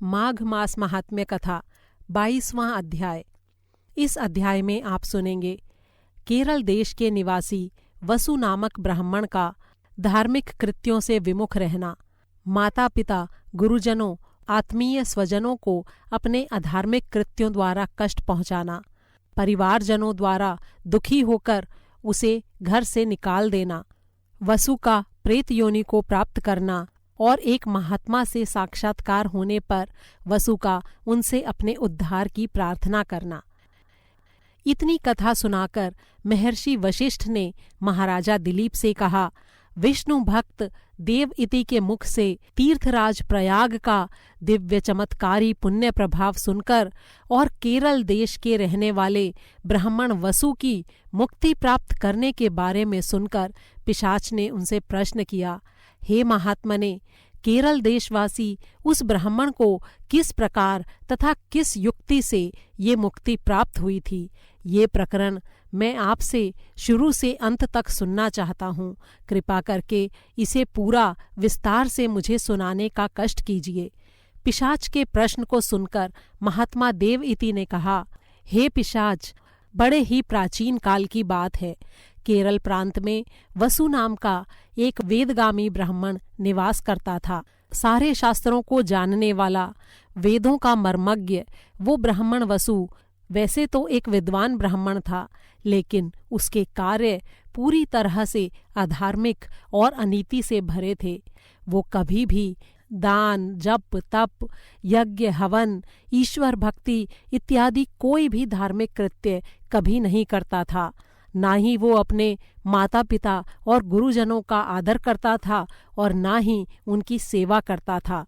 माघ मास महात्म्य कथा 22वां अध्याय। इस अध्याय में आप सुनेंगे केरल देश के निवासी वसु नामक ब्राह्मण का धार्मिक कृत्यों से विमुख रहना, माता पिता, गुरुजनों, आत्मीय स्वजनों को अपने अधार्मिक कृत्यों द्वारा कष्ट पहुंचाना, परिवारजनों द्वारा दुखी होकर उसे घर से निकाल देना, वसु का प्रेत योनि को प्राप्त करना और एक महात्मा से साक्षात्कार होने पर वसु का उनसे अपने उद्धार की प्रार्थना करना। इतनी कथा सुनाकर महर्षि वशिष्ठ ने महाराजा दिलीप से कहा, विष्णु भक्त देव इति के मुख से तीर्थराज प्रयाग का दिव्य चमत्कारी पुण्य प्रभाव सुनकर और केरल देश के रहने वाले ब्राह्मण वसु की मुक्ति प्राप्त करने के बारे में सुनकर पिशाच ने उनसे प्रश्न किया, हे महात्मने, केरल देशवासी उस ब्राह्मण को किस प्रकार तथा किस युक्ति से ये मुक्ति प्राप्त हुई थी, ये प्रकरण मैं आपसे शुरू से अंत तक सुनना चाहता हूँ। कृपा करके इसे पूरा विस्तार से मुझे सुनाने का कष्ट कीजिए। पिशाच के प्रश्न को सुनकर महात्मा देव इति ने कहा, हे पिशाच, बड़े ही प्राचीन काल की बात है। केरल प्रांत में वसु नाम का एक वेदगामी ब्राह्मण निवास करता था। सारे शास्त्रों को जानने वाला, वेदों का मर्मज्ञ वो ब्राह्मण वसु वैसे तो एक विद्वान ब्राह्मण था, लेकिन उसके कार्य पूरी तरह से अधार्मिक और अनीति से भरे थे। वो कभी भी दान, जप, तप, यज्ञ, हवन, ईश्वर भक्ति इत्यादि कोई भी धार्मिक कृत्य कभी नहीं करता था। ना ही वो अपने माता पिता और गुरुजनों का आदर करता था और ना ही उनकी सेवा करता था।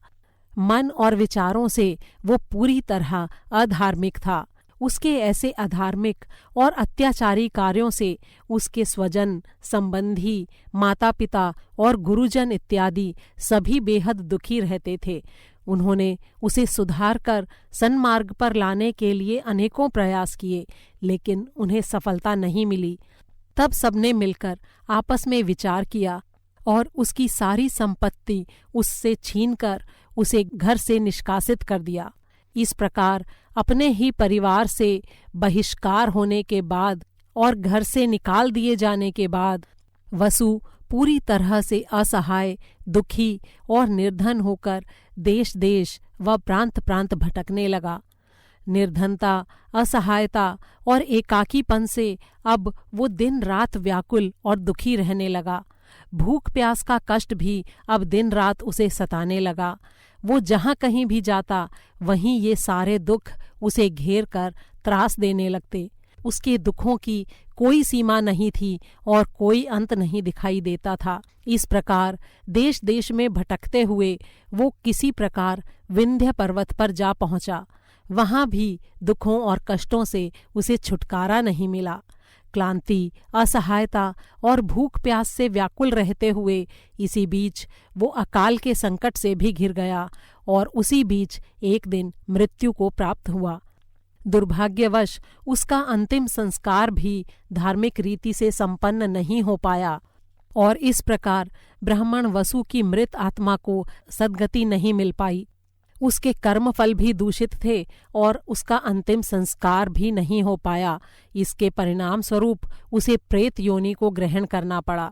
मन और विचारों से वो पूरी तरह अधार्मिक था। उसके ऐसे अधार्मिक और अत्याचारी कार्यों से उसके स्वजन, संबंधी, माता पिता और गुरुजन इत्यादि सभी बेहद दुखी रहते थे। उन्होंने उसे सुधार कर सन्मार्ग पर लाने के लिए अनेकों प्रयास किए, लेकिन उन्हें सफलता नहीं मिली। तब सबने मिलकर आपस में विचार किया और उसकी सारी संपत्ति उससे छीनकर उसे घर से निष्कासित कर दिया। इस प्रकार अपने ही परिवार से बहिष्कार होने के बाद और घर से निकाल दिए जाने के बाद वसु पूरी तरह से असहाय, दुखी और निर्धन होकर देश देश व प्रांत प्रांत भटकने लगा। निर्धनता, असहायता और एकाकीपन से अब वो दिन रात व्याकुल और दुखी रहने लगा। भूख प्यास का कष्ट भी अब दिन रात उसे सताने लगा। वो जहाँ कहीं भी जाता वहीं ये सारे दुख उसे घेर कर त्रास देने लगते। उसके दुखों की कोई सीमा नहीं थी और कोई अंत नहीं दिखाई देता था। इस प्रकार देश देश में भटकते हुए वो किसी प्रकार विंध्य पर्वत पर जा पहुंचा। वहां भी दुखों और कष्टों से उसे छुटकारा नहीं मिला। क्लांति, असहायता और भूख प्यास से व्याकुल रहते हुए इसी बीच वो अकाल के संकट से भी घिर गया और उसी बीच एक दिन मृत्यु को प्राप्त हुआ। दुर्भाग्यवश उसका अंतिम संस्कार भी धार्मिक रीति से संपन्न नहीं हो पाया और इस प्रकार ब्राह्मण वसु की मृत आत्मा को सद्गति नहीं मिल पाई। उसके कर्मफल भी दूषित थे और उसका अंतिम संस्कार भी नहीं हो पाया। इसके परिणाम स्वरूप उसे प्रेत योनि को ग्रहण करना पड़ा।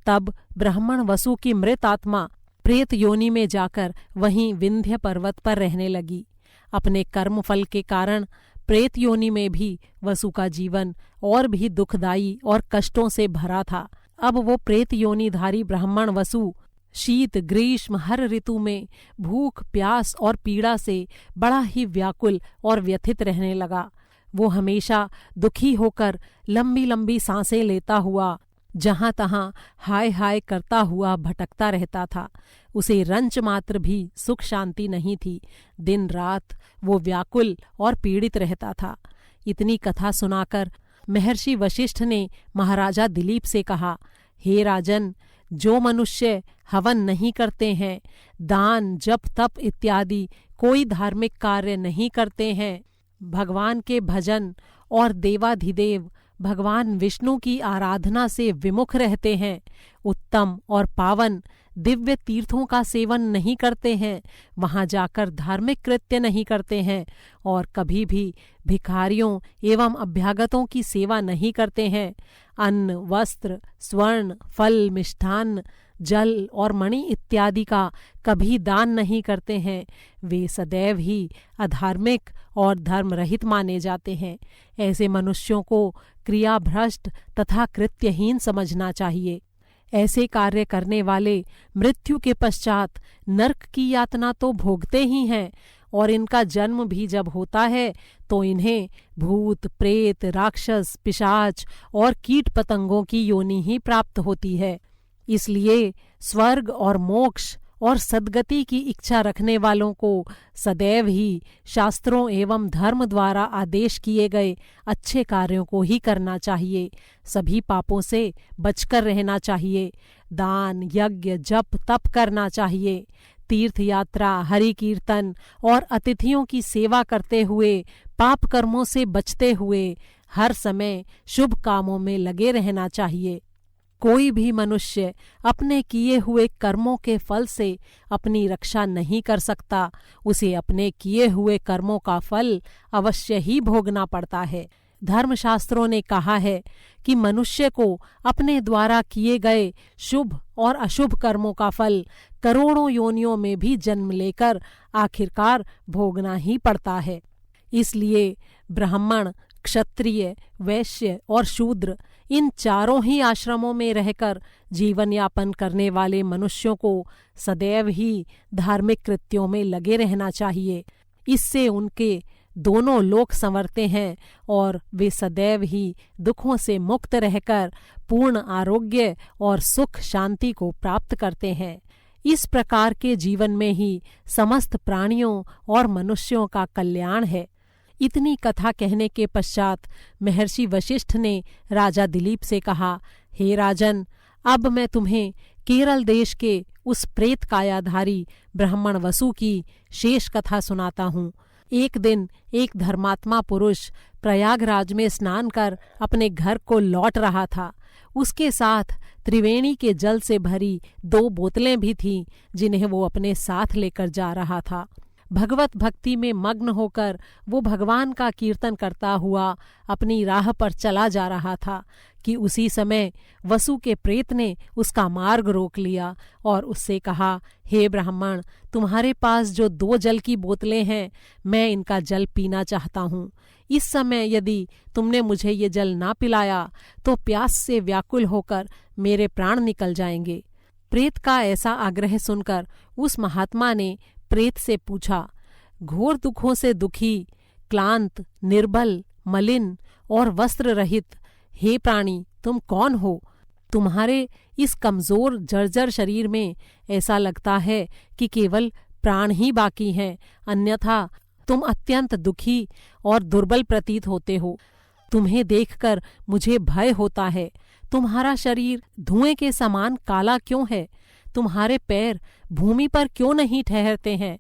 तब ब्राह्मण वसु की मृत आत्मा प्रेत योनि में जाकर वहीं विंध्य पर्वत पर रहने लगी। अपने कर्मफल के कारण प्रेत योनि में भी वसु का जीवन और भी दुखदायी और कष्टों से भरा था। अब वो प्रेत योनिधारी ब्राह्मण वसु शीत, ग्रीष्म, हर ऋतु में भूख, प्यास और पीड़ा से बड़ा ही व्याकुल और व्यथित रहने लगा। वो हमेशा दुखी होकर लंबी लंबी सांसें लेता हुआ जहाँ तहाँ हाय हाय करता हुआ भटकता रहता था। उसे रंच मात्र भी सुख शांति नहीं थी। दिन रात वो व्याकुल और पीड़ित रहता था। इतनी कथा सुनाकर महर्षि वशिष्ठ ने महाराजा दिलीप से कहा, हे राजन, जो मनुष्य हवन नहीं करते हैं, दान, जप, तप इत्यादि कोई धार्मिक कार्य नहीं करते हैं, भगवान के भजन और देवाधिदेव भगवान विष्णु की आराधना से विमुख रहते हैं, उत्तम और पावन दिव्य तीर्थों का सेवन नहीं करते हैं, वहां जाकर धार्मिक कृत्य नहीं करते हैं और कभी भी भिखारियों एवं अभ्यागतों की सेवा नहीं करते हैं, अन्न, वस्त्र, स्वर्ण, फल, मिष्ठान्न, जल और मणि इत्यादि का कभी दान नहीं करते हैं, वे सदैव ही अधार्मिक और धर्मरहित माने जाते हैं। ऐसे मनुष्यों को क्रियाभ्रष्ट तथा कृत्यहीन समझना चाहिए। ऐसे कार्य करने वाले मृत्यु के पश्चात नरक की यातना तो भोगते ही हैं और इनका जन्म भी जब होता है तो इन्हें भूत, प्रेत, राक्षस, पिशाच और कीट पतंगों की योनि ही प्राप्त होती है। इसलिए स्वर्ग और मोक्ष और सद्गति की इच्छा रखने वालों को सदैव ही शास्त्रों एवं धर्म द्वारा आदेश किए गए अच्छे कार्यों को ही करना चाहिए। सभी पापों से बचकर रहना चाहिए। दान, यज्ञ, जप, तप करना चाहिए। तीर्थ यात्रा, हरि कीर्तन और अतिथियों की सेवा करते हुए, पाप कर्मों से बचते हुए हर समय शुभ कामों में लगे रहना चाहिए। कोई भी मनुष्य अपने किए हुए कर्मों के फल से अपनी रक्षा नहीं कर सकता। उसे अपने किए हुए कर्मों का फल अवश्य ही भोगना पड़ता है। धर्मशास्त्रों ने कहा है कि मनुष्य को अपने द्वारा किए गए शुभ और अशुभ कर्मों का फल करोड़ों योनियों में भी जन्म लेकर आखिरकार भोगना ही पड़ता है। इसलिए ब्राह्मण, क्षत्रिय, वैश्य और शूद्र इन चारों ही आश्रमों में रहकर जीवन यापन करने वाले मनुष्यों को सदैव ही धार्मिक कृत्यों में लगे रहना चाहिए। इससे उनके दोनों लोक संवरते हैं और वे सदैव ही दुखों से मुक्त रहकर पूर्ण आरोग्य और सुख शांति को प्राप्त करते हैं। इस प्रकार के जीवन में ही समस्त प्राणियों और मनुष्यों का कल्याण है। इतनी कथा कहने के पश्चात महर्षि वशिष्ठ ने राजा दिलीप से कहा, हे राजन, अब मैं तुम्हें केरल देश के उस प्रेत कायाधारी ब्राह्मण वसु की शेष कथा सुनाता हूँ। एक दिन एक धर्मात्मा पुरुष प्रयागराज में स्नान कर अपने घर को लौट रहा था। उसके साथ त्रिवेणी के जल से भरी 2 बोतलें भी थीं, जिन्हें वो अपने साथ लेकर जा रहा था। भगवत भक्ति में मग्न होकर वो भगवान का कीर्तन करता हुआ अपनी राह पर चला जा रहा था कि उसी समय वसु के प्रेत ने उसका मार्ग रोक लिया और उससे कहा, हे ब्राह्मण, तुम्हारे पास जो 2 जल की बोतलें हैं, मैं इनका जल पीना चाहता हूँ। इस समय यदि तुमने मुझे ये जल ना पिलाया तो प्यास से व्याकुल होकर मेरे प्राण निकल जाएंगे। प्रेत का ऐसा आग्रह सुनकर उस महात्मा ने प्रेत से पूछा, घोर दुखों से दुखी, क्लांत, निर्बल, मलिन और वस्त्र रहित हे प्राणी, तुम कौन हो? तुम्हारे इस कमजोर जर्जर शरीर में ऐसा लगता है कि केवल प्राण ही बाकी हैं, अन्यथा तुम अत्यंत दुखी और दुर्बल प्रतीत होते हो। तुम्हें देखकर मुझे भय होता है। तुम्हारा शरीर धुएं के समान काला क्यों है? तुम्हारे पैर भूमि पर क्यों नहीं ठहरते हैं?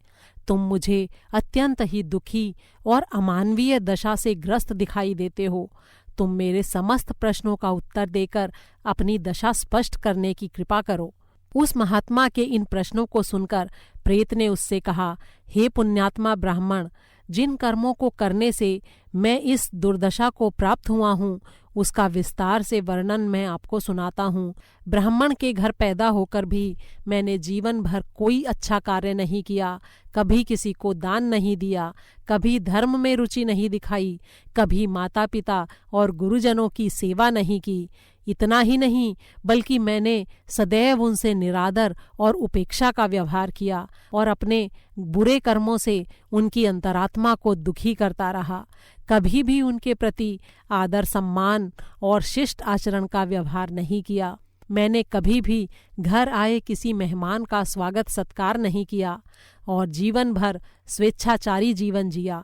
तुम मुझे अत्यंत ही दुखी और अमानवीय दशा से ग्रस्त दिखाई देते हो। तुम मेरे समस्त प्रश्नों का उत्तर देकर अपनी दशा स्पष्ट करने की कृपा करो। उस महात्मा के इन प्रश्नों को सुनकर प्रेत ने उससे कहा, हे पुण्यात्मा ब्राह्मण, जिन कर्मों को करने से मैं इस दुर्दशा को प्राप्त हुआ हूँ, उसका विस्तार से वर्णन मैं आपको सुनाता हूँ। ब्राह्मण के घर पैदा होकर भी मैंने जीवन भर कोई अच्छा कार्य नहीं किया, कभी किसी को दान नहीं दिया, कभी धर्म में रुचि नहीं दिखाई, कभी माता पिता और गुरुजनों की सेवा नहीं की। इतना ही नहीं, बल्कि मैंने सदैव उनसे निरादर और उपेक्षा का व्यवहार किया और अपने बुरे कर्मों से उनकी अंतरात्मा को दुखी करता रहा। कभी भी उनके प्रति आदर सम्मान और शिष्ट आचरण का व्यवहार नहीं किया। मैंने कभी भी घर आए किसी मेहमान का स्वागत सत्कार नहीं किया और जीवन भर स्वेच्छाचारी जीवन जिया।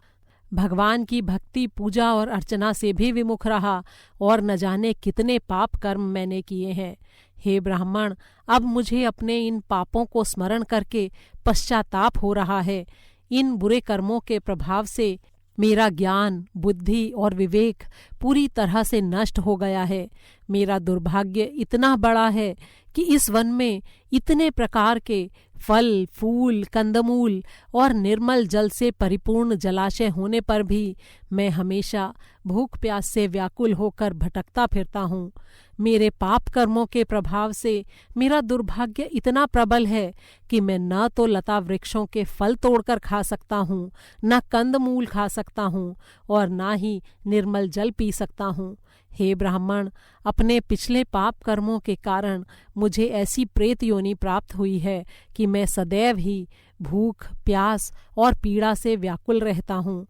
भगवान की भक्ति, पूजा और अर्चना से भी विमुख रहा और न जाने कितने पाप कर्म मैंने किए हैं। हे ब्राह्मण, अब मुझे अपने इन पापों को स्मरण करके पश्चाताप हो रहा है। इन बुरे कर्मों के प्रभाव से मेरा ज्ञान, बुद्धि और विवेक पूरी तरह से नष्ट हो गया है। मेरा दुर्भाग्य इतना बड़ा है कि इस वन में इतने प्रकार के फल, फूल, कंदमूल और निर्मल जल से परिपूर्ण जलाशय होने पर भी मैं हमेशा भूख प्यास से व्याकुल होकर भटकता फिरता हूँ। मेरे पाप कर्मों के प्रभाव से मेरा दुर्भाग्य इतना प्रबल है कि मैं न तो लता वृक्षों के फल तोड़कर खा सकता हूँ, न कंदमूल खा सकता हूँ और न ही निर्मल जल पी सकता हूँ। हे ब्राह्मण, अपने पिछले पाप कर्मों के कारण मुझे ऐसी प्रेत योनि प्राप्त हुई है कि मैं सदैव ही भूख, प्यास और पीड़ा से व्याकुल रहता हूँ।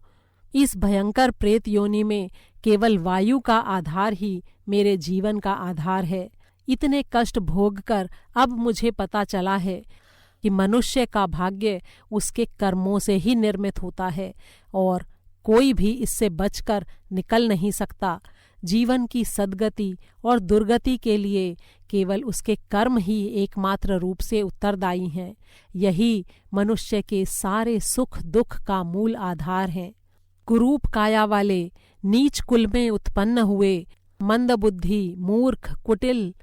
इस भयंकर प्रेत योनि में केवल वायु का आधार ही मेरे जीवन का आधार है। इतने कष्ट भोगकर अब मुझे पता चला है कि मनुष्य का भाग्य उसके कर्मों से ही निर्मित होता है और कोई भी इससे बचकर निकल नहीं सकता। जीवन की सद्गति और दुर्गति के लिए केवल उसके कर्म ही एकमात्र रूप से उत्तरदायी हैं। यही मनुष्य के सारे सुख दुख का मूल आधार है। कुरूप काया वाले, नीच कुल में उत्पन्न हुए, मंदबुद्धि, मूर्ख, कुटिल,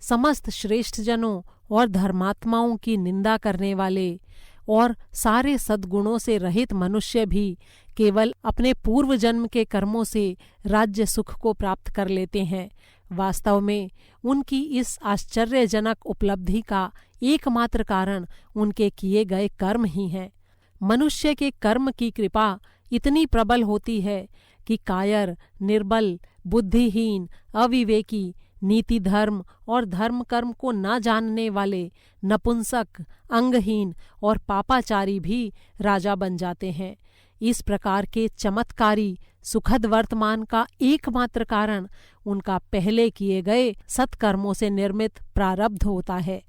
समस्त श्रेष्ठजनों और धर्मात्माओं की निंदा करने वाले और सारे सद्गुणों से रहित मनुष्य भी केवल अपने पूर्व जन्म के कर्मों से राज्य सुख को प्राप्त कर लेते हैं। वास्तव में उनकी इस आश्चर्यजनक उपलब्धि का एकमात्र कारण उनके किए गए कर्म ही हैं। मनुष्य के कर्म की कृपा इतनी प्रबल होती है कि कायर, निर्बल, बुद्धिहीन, अविवेकी, नीति धर्म और धर्म कर्म को न जानने वाले, नपुंसक, अंगहीन और पापाचारी भी राजा बन जाते हैं। इस प्रकार के चमत्कारी सुखद वर्तमान का एकमात्र कारण उनका पहले किए गए सत्कर्मों से निर्मित प्रारब्ध होता है।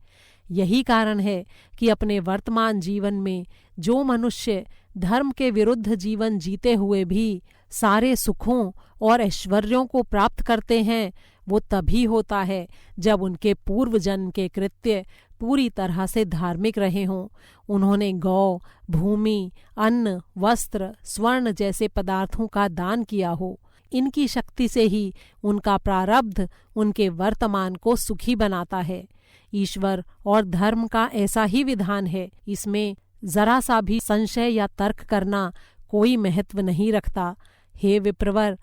यही कारण है कि अपने वर्तमान जीवन में जो मनुष्य धर्म के विरुद्ध जीवन जीते हुए भी सारे सुखों और ऐश्वर्यों को प्राप्त करते हैं, वो तभी होता है जब उनके पूर्व जन्म के कृत्य पूरी तरह से धार्मिक रहे हों। उन्होंने गौ, भूमि, अन्न, वस्त्र, स्वर्ण जैसे पदार्थों का दान किया हो। इनकी शक्ति से ही उनका प्रारब्ध उनके वर्तमान को सुखी बनाता है। ईश्वर और धर्म का ऐसा ही विधान है। इसमें जरा सा भी संशय या तर्क करना कोई महत्व नहीं रखता। हे विप्रवर,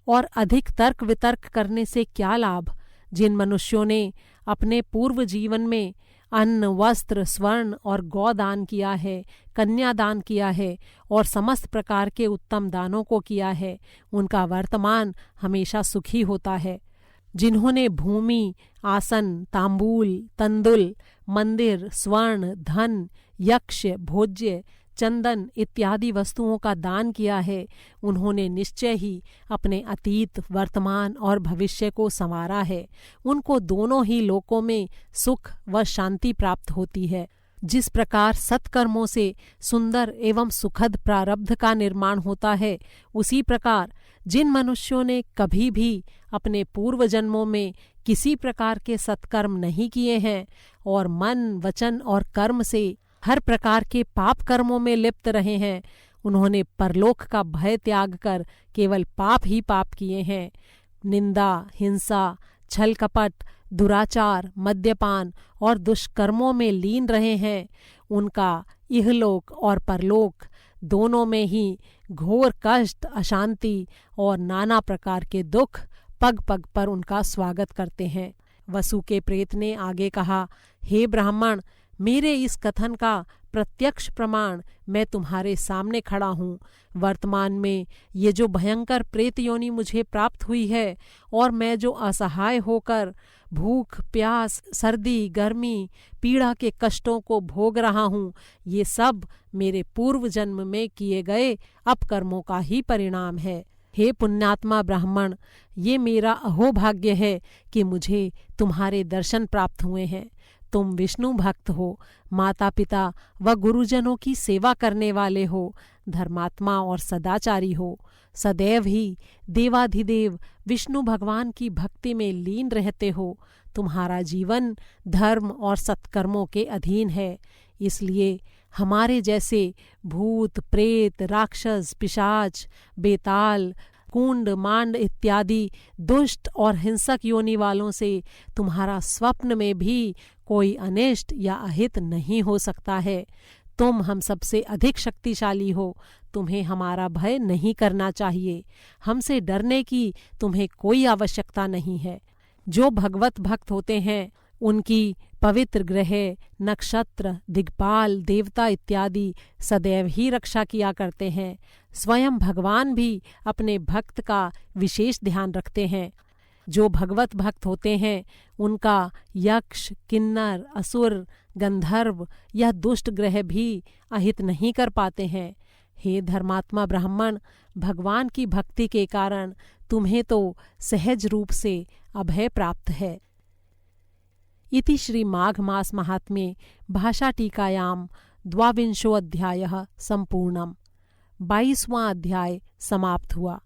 और अधिक तर्क वितर्क करने से क्या लाभ? जिन मनुष्यों ने अपने पूर्व जीवन में अन्न, वस्त्र, स्वर्ण और गौ दान किया है, कन्यादान किया है और समस्त प्रकार के उत्तम दानों को किया है, उनका वर्तमान हमेशा सुखी होता है। जिन्होंने भूमि, आसन, तांबूल, तंदुल, मंदिर, स्वर्ण, धन, यक्ष, भोज्य, चंदन इत्यादि वस्तुओं का दान किया है, उन्होंने निश्चय ही अपने अतीत, वर्तमान और भविष्य को संवारा है। उनको दोनों ही लोकों में सुख व शांति प्राप्त होती है। जिस प्रकार सत्कर्मों से सुंदर एवं सुखद प्रारब्ध का निर्माण होता है, उसी प्रकार जिन मनुष्यों ने कभी भी अपने पूर्व जन्मों में किसी प्रकार के सत्कर्म नहीं किए हैं और मन, वचन और कर्म से हर प्रकार के पाप कर्मों में लिप्त रहे हैं, उन्होंने परलोक का भय त्याग कर केवल पाप ही पाप किए हैं। निंदा, हिंसा, छल कपट, दुराचार, मद्यपान और दुष्कर्मों में लीन रहे हैं। उनका इहलोक और परलोक दोनों में ही घोर कष्ट, अशांति और नाना प्रकार के दुख पग पग पर उनका स्वागत करते हैं। वसु के प्रेत ने आगे कहा, हे ब्राह्मण, मेरे इस कथन का प्रत्यक्ष प्रमाण मैं तुम्हारे सामने खड़ा हूँ। वर्तमान में ये जो भयंकर प्रेत योनि मुझे प्राप्त हुई है और मैं जो असहाय होकर भूख, प्यास, सर्दी, गर्मी, पीड़ा के कष्टों को भोग रहा हूँ, ये सब मेरे पूर्व जन्म में किए गए अपकर्मों का ही परिणाम है। हे पुण्यात्मा ब्राह्मण, ये मेरा अहोभाग्य है कि मुझे तुम्हारे दर्शन प्राप्त हुए हैं। तुम विष्णु भक्त हो, माता पिता व गुरुजनों की सेवा करने वाले हो, धर्मात्मा और सदाचारी हो, सदैव ही देवाधिदेव विष्णु भगवान की भक्ति में लीन रहते हो। तुम्हारा जीवन धर्म और सत्कर्मों के अधीन है, इसलिए हमारे जैसे भूत, प्रेत, राक्षस, पिशाच, बेताल, कुंड, मांड इत्यादि दुष्ट और हिंसक योनि वालों से तुम्हारा स्वप्न में भी कोई अनिष्ट या अहित नहीं हो सकता है। तुम हम सबसे अधिक शक्तिशाली हो, तुम्हें हमारा भय नहीं करना चाहिए। हमसे डरने की तुम्हें कोई आवश्यकता नहीं है। जो भगवत भक्त होते हैं उनकी पवित्र ग्रह, नक्षत्र, दिग्पाल, देवता इत्यादि सदैव ही रक्षा किया करते हैं। स्वयं भगवान भी अपने भक्त का विशेष ध्यान रखते हैं। जो भगवत भक्त होते हैं उनका यक्ष, किन्नर, असुर, गंधर्व या दुष्ट ग्रह भी अहित नहीं कर पाते हैं। हे धर्मात्मा ब्राह्मण, भगवान की भक्ति के कारण तुम्हें तो सहज रूप से अभय प्राप्त है। इति श्री माघ मास महात्म्ये भाषा टीकायां 22वां अध्यायः संपूर्णम्। 22वां अध्याय समाप्त हुआ।